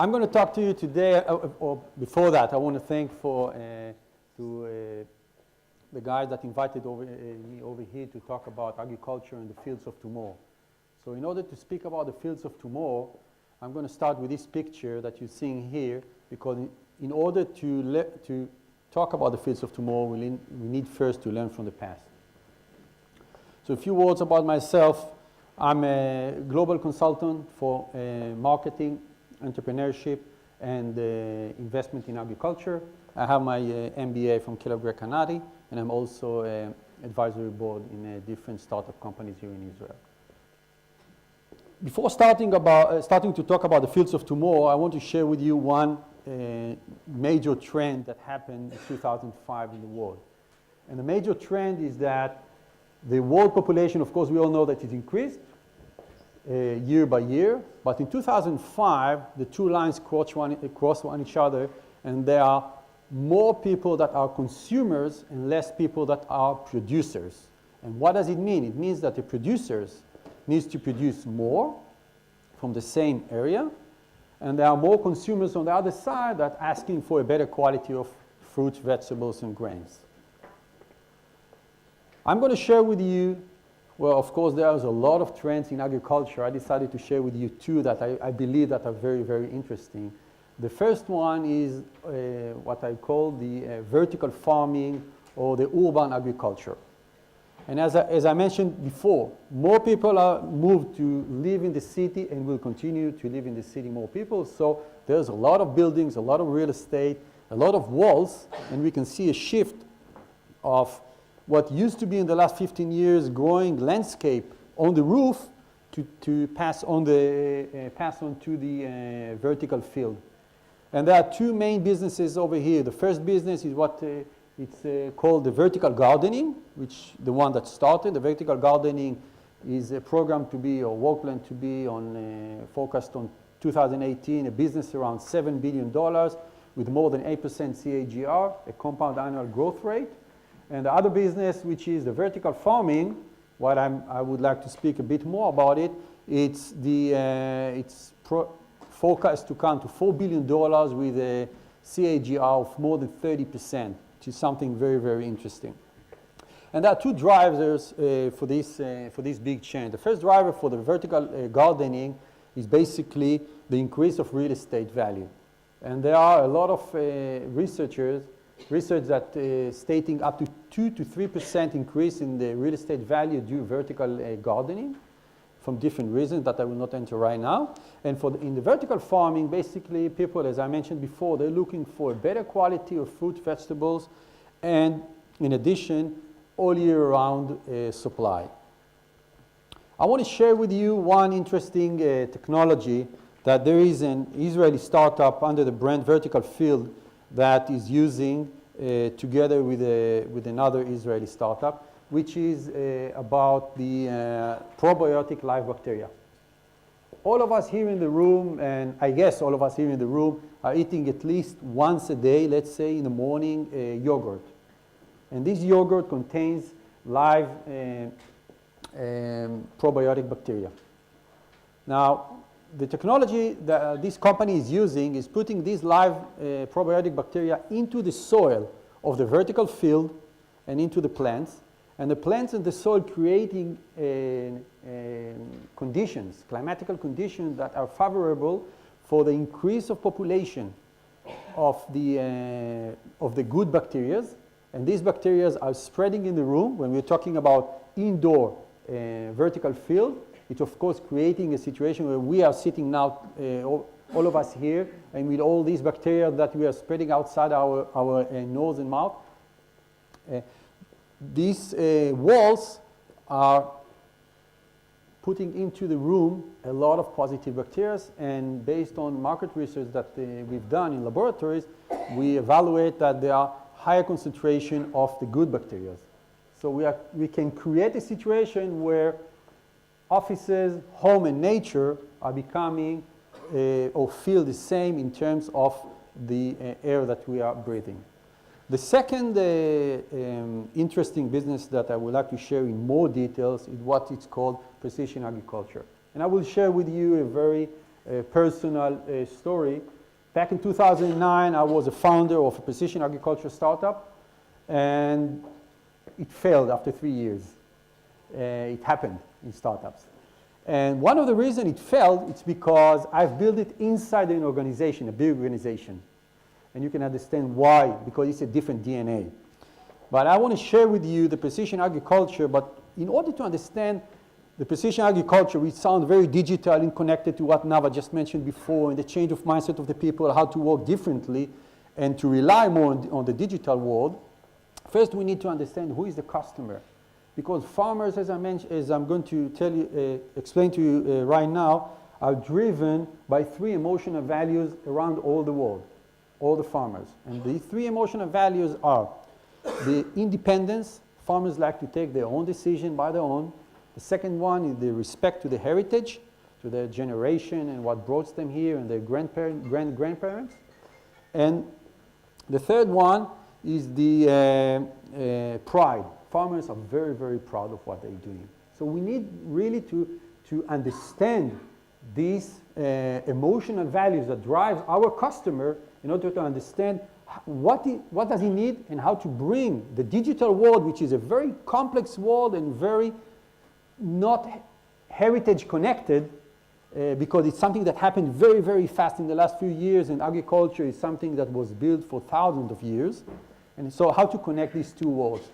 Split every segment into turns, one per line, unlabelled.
I'm going to talk to you today, or before that, I want to thank the guys that invited me over here to talk about agriculture and the fields of tomorrow. So in order to speak about the fields of tomorrow, I'm going to start with this picture that you're seeing here, because in order to talk about the fields of tomorrow, we need first to learn from the past. So a few words about myself. I'm a global consultant for marketing, entrepreneurship, and investment in agriculture. I have my MBA from Kellogg Canadi, and I'm also advisory board in different startup companies here in Israel. Before starting to talk about the fields of tomorrow, I want to share with you one major trend that happened in 2005 in the world. And the major trend is that the world population, of course, we all know that it increased year by year. But in 2005, the two lines cross each other, and there are more people that are consumers and less people that are producers. And what does it mean? It means that the producers needs to produce more from the same area, and there are more consumers on the other side that are asking for a better quality of fruits, vegetables, and grains. I'm going to share with you, well, of course, there's a lot of trends in agriculture. I decided to share with you two that I believe that are very, very interesting. The first one is what I call the vertical farming or the urban agriculture. And as I mentioned before, more people are moved to live in the city and will continue to live in the city, more people. So there's a lot of buildings, a lot of real estate, a lot of walls, and we can see a shift of what used to be in the last 15 years growing landscape on the roof to pass on to the vertical field. And there are two main businesses over here. The first business is what it's called the vertical gardening, which the one that started. The vertical gardening is a program to be, or work plan to be focused on 2018, a business around $7 billion with more than 8% CAGR, a compound annual growth rate. And the other business, which is the vertical farming, I would like to speak a bit more about it. It's forecast to come to $4 billion with a CAGR of more than 30%, which is something very, very interesting. And there are two drivers for this big change. The first driver for the vertical gardening is basically the increase of real estate value. And there are a lot of research that stating up to 2 to 3% increase in the real estate value due to vertical gardening from different reasons that I will not enter right now. And in the vertical farming, basically people, as I mentioned before, they're looking for a better quality of fruit, vegetables, and in addition, all year round supply. I want to share with you one interesting technology that there is an Israeli startup under the brand Vertical Field that is using together with another Israeli startup, which is about the probiotic live bacteria. All of us here in the room, and I guess all of us here in the room, are eating at least once a day, let's say in the morning, yogurt. And this yogurt contains live probiotic bacteria. Now, the technology that this company is using is putting these live probiotic bacteria into the soil of the vertical field and into the plants. And the plants and the soil creating conditions, climatical conditions that are favorable for the increase of population of the good bacteria. And these bacteria are spreading in the room. When we're talking about indoor vertical field, it's of course creating a situation where we are sitting now, all of us here, and with all these bacteria that we are spreading outside our nose and mouth. These walls are putting into the room a lot of positive bacteria, and based on market research that we've done in laboratories, we evaluate that there are higher concentration of the good bacteria. So we can create a situation where offices, home, and nature are becoming or feel the same in terms of the air that we are breathing. The second interesting business that I would like to share in more details is what it's called precision agriculture. And I will share with you a very personal story. Back in 2009, I was a founder of a precision agriculture startup, and it failed after 3 years. It happened in startups. And one of the reasons it failed, it's because I've built it inside an organization, a big organization. And you can understand why, because it's a different DNA. But I want to share with you the precision agriculture, but in order to understand the precision agriculture, which sounds very digital and connected to what Nava just mentioned before, and the change of mindset of the people, how to work differently, and to rely more on the digital world, first we need to understand who is the customer. Because farmers, as I'm going to tell you, explain to you right now, are driven by 3 emotional values around all the world, all the farmers. And the 3 emotional values are the independence. Farmers like to take their own decision by their own. The second one is the respect to the heritage, to their generation and what brought them here and their grandparents. And the third one is the pride. Farmers are very, very proud of what they're doing. So we need really to understand these emotional values that drive our customer in order to understand what does he need and how to bring the digital world, which is a very complex world and very not heritage connected, because it's something that happened very, very fast in the last few years, and agriculture is something that was built for thousands of years. And so how to connect these two worlds.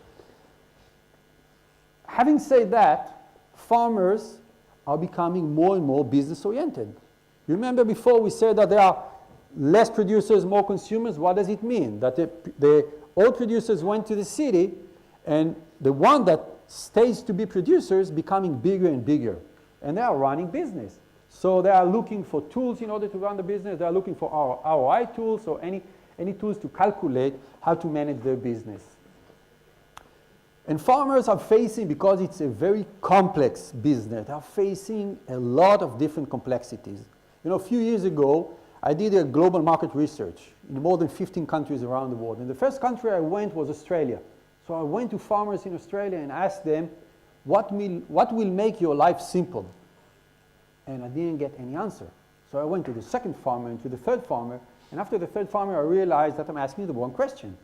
Having said that, farmers are becoming more and more business oriented. You remember before we said that there are less producers, more consumers. What does it mean? That the old producers went to the city, and the one that stays to be producers becoming bigger and bigger. And they are running business. So they are looking for tools in order to run the business. They are looking for ROI tools or any tools to calculate how to manage their business. And farmers are facing, because it's a very complex business, they are facing a lot of different complexities. You know, a few years ago, I did a global market research in more than 15 countries around the world. And the first country I went was Australia. So I went to farmers in Australia and asked them, what will make your life simple? And I didn't get any answer. So I went to the second farmer and to the third farmer. And after the third farmer, I realized that I'm asking the wrong question.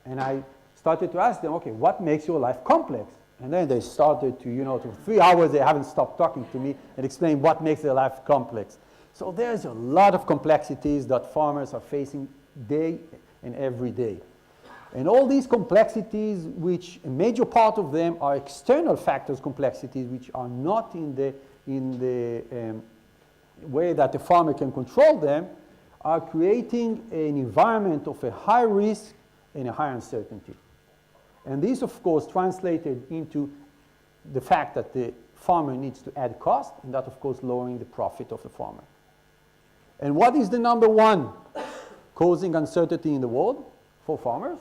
And I started to ask them, okay, what makes your life complex? And then they started to, for 3 hours, they haven't stopped talking to me and explain what makes their life complex. So there's a lot of complexities that farmers are facing day and every day. And all these complexities, which a major part of them are external factors complexities, which are not in the way that the farmer can control them, are creating an environment of a high risk and a high uncertainty. And this, of course, translated into the fact that the farmer needs to add cost, and that, of course, lowering the profit of the farmer. And what is the number one causing uncertainty in the world for farmers?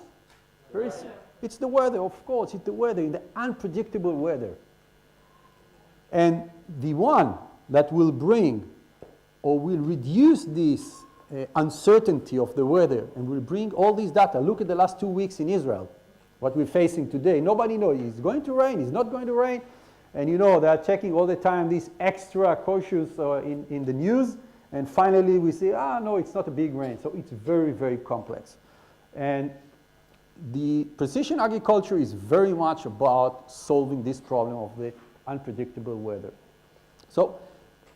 It's the weather, of course. It's the weather, the unpredictable weather. And the one that will bring or will reduce this uncertainty of the weather and will bring all these data. Look at the last 2 weeks in Israel, what we're facing today. Nobody knows. It's going to rain, it's not going to rain. And they are checking all the time these extra cautious in the news. And finally we say, no, it's not a big rain. So it's very, very complex. And the precision agriculture is very much about solving this problem of the unpredictable weather. So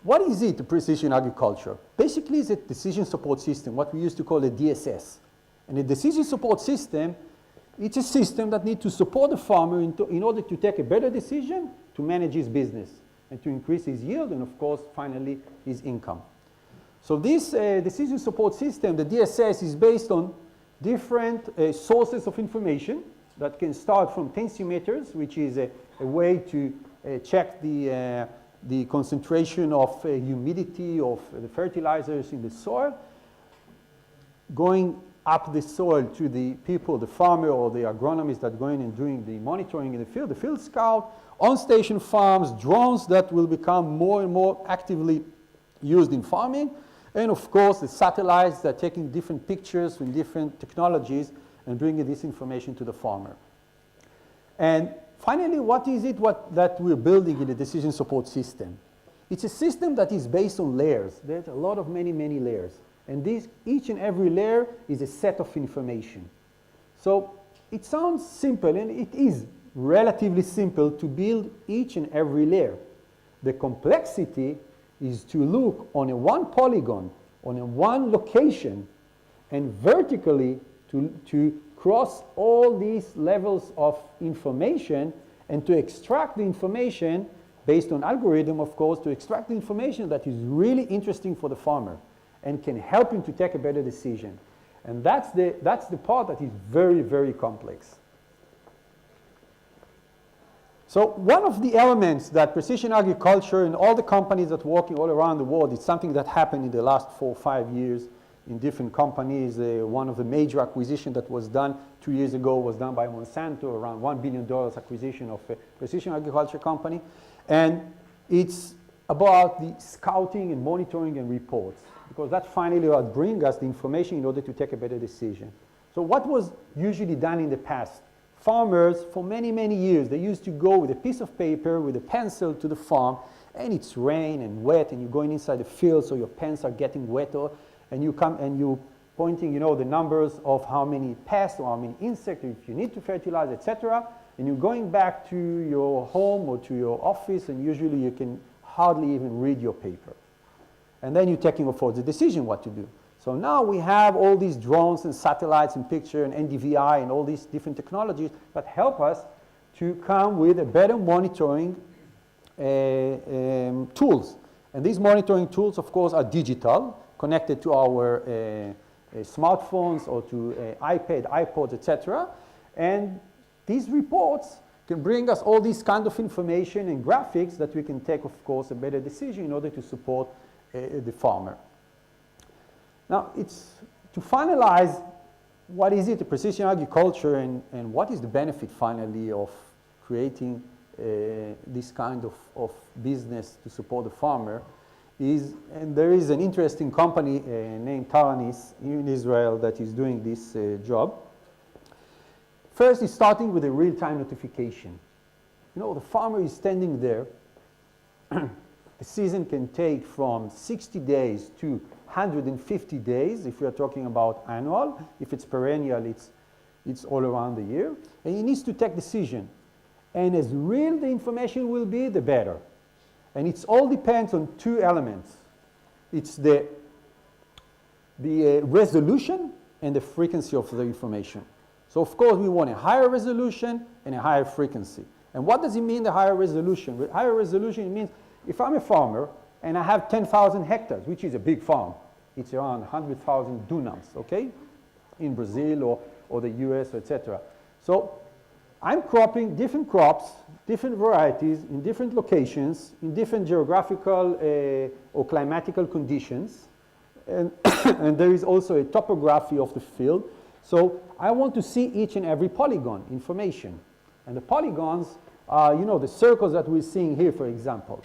what is it, the precision agriculture? Basically, it's a decision support system, what we used to call a DSS. And a decision support system, it's a system that needs to support the farmer in order to take a better decision to manage his business and to increase his yield and, of course, finally, his income. So this decision support system, the DSS, is based on different sources of information that can start from tensiometers, which is a way to check the concentration of humidity of the fertilizers in the soil, going up the soil to the people, the farmer or the agronomist that go in and doing the monitoring in the field scout, on-station farms, drones that will become more and more actively used in farming, and of course the satellites that are taking different pictures with different technologies and bringing this information to the farmer. And finally, what is it that we're building in the decision support system? It's a system that is based on layers. There's a lot of many layers. And each and every layer is a set of information. So it sounds simple, and it is relatively simple to build each and every layer. The complexity is to look on a one polygon, on a one location, and vertically to cross all these levels of information and to extract the information based on algorithm, of course, to extract the information that is really interesting for the farmer and can help him to take a better decision. And that's the part that is very complex. So one of the elements that precision agriculture and all the companies that are working all around the world, it's something that happened in the last 4 or 5 years in different companies. One of the major acquisitions that was done 2 years ago was done by Monsanto, around $1 billion acquisition of a precision agriculture company. And it's about the scouting and monitoring and reports, because that's finally what brings us the information in order to take a better decision. So what was usually done in the past? Farmers, for many years, they used to go with a piece of paper, with a pencil to the farm, and it's rain and wet, and you're going inside the field, so your pens are getting wetter, and you come and you pointing, the numbers of how many pests or how many insects, if you need to fertilize, etc. And you're going back to your home or to your office, and usually you can hardly even read your paper. And then you're taking, of course, the decision what to do. So now we have all these drones and satellites and picture and NDVI and all these different technologies that help us to come with a better monitoring tools. And these monitoring tools, of course, are digital, connected to our smartphones or to iPad, iPods, etc. And these reports can bring us all these kind of information and graphics that we can take, of course, a better decision in order to support the farmer. Now, it's to finalize, what is it, precision agriculture, and what is the benefit finally of creating this kind of business to support the farmer and there is an interesting company named Taranis in Israel that is doing this job. First, it's starting with a real-time notification. The farmer is standing there. The season can take from 60 days to 150 days if we are talking about annual. If it's perennial, it's all around the year. And he needs to take decision. And as real the information will be, the better. And it all depends on two elements. It's the resolution and the frequency of the information. So of course we want a higher resolution and a higher frequency. And what does it mean, the higher resolution? Higher resolution means if I'm a farmer and I have 10,000 hectares, which is a big farm, it's around 100,000 dunams, okay, in Brazil or the US, etc. So I'm cropping different crops, different varieties, in different locations, in different geographical or climatical conditions. And, and there is also a topography of the field. So I want to see each and every polygon information. And the polygons are, the circles that we're seeing here, for example.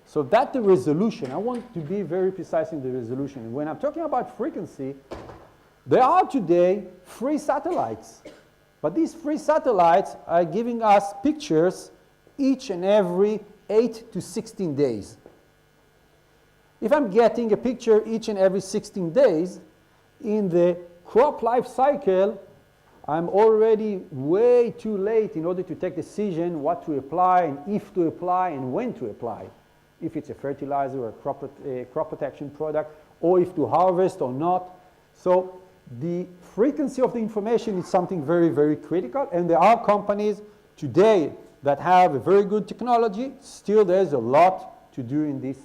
So that's the resolution. I want to be very precise in the resolution. And when I'm talking about frequency, there are today free satellites. But these free satellites are giving us pictures each and every 8 to 16 days. If I'm getting a picture each and every 16 days, in the crop life cycle, I'm already way too late in order to take decision what to apply and if to apply and when to apply. If it's a fertilizer or a crop protection product, or if to harvest or not. So the frequency of the information is something very, very critical. And there are companies today that have a very good technology. Still, there's a lot to do in this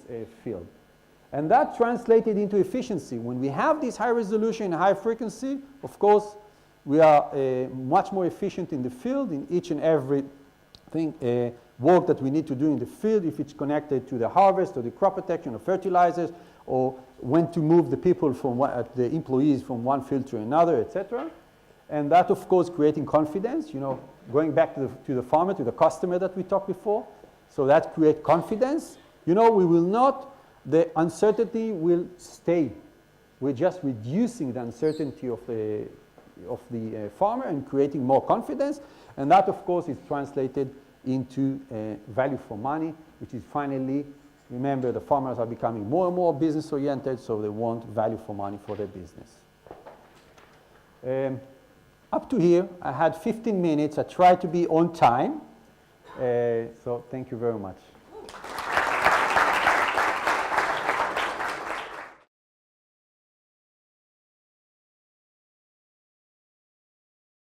field. And that translated into efficiency. When we have this high resolution and high frequency, of course, we are much more efficient in the field in each and every thing, work that we need to do in the field, if it's connected to the harvest or the crop protection or fertilizers, or when to move the people from the employees from one field to another, etc. And that, of course, creating confidence, going back to the farmer, to the customer that we talked before. So that creates confidence. We will not, the uncertainty will stay. We're just reducing the uncertainty of the farmer and creating more confidence. And that, of course, is translated into value for money, which is finally Remember, the farmers are becoming more and more business-oriented, so they want value for money for their business. Up to here, I had 15 minutes. I tried to be on time. So thank you very much.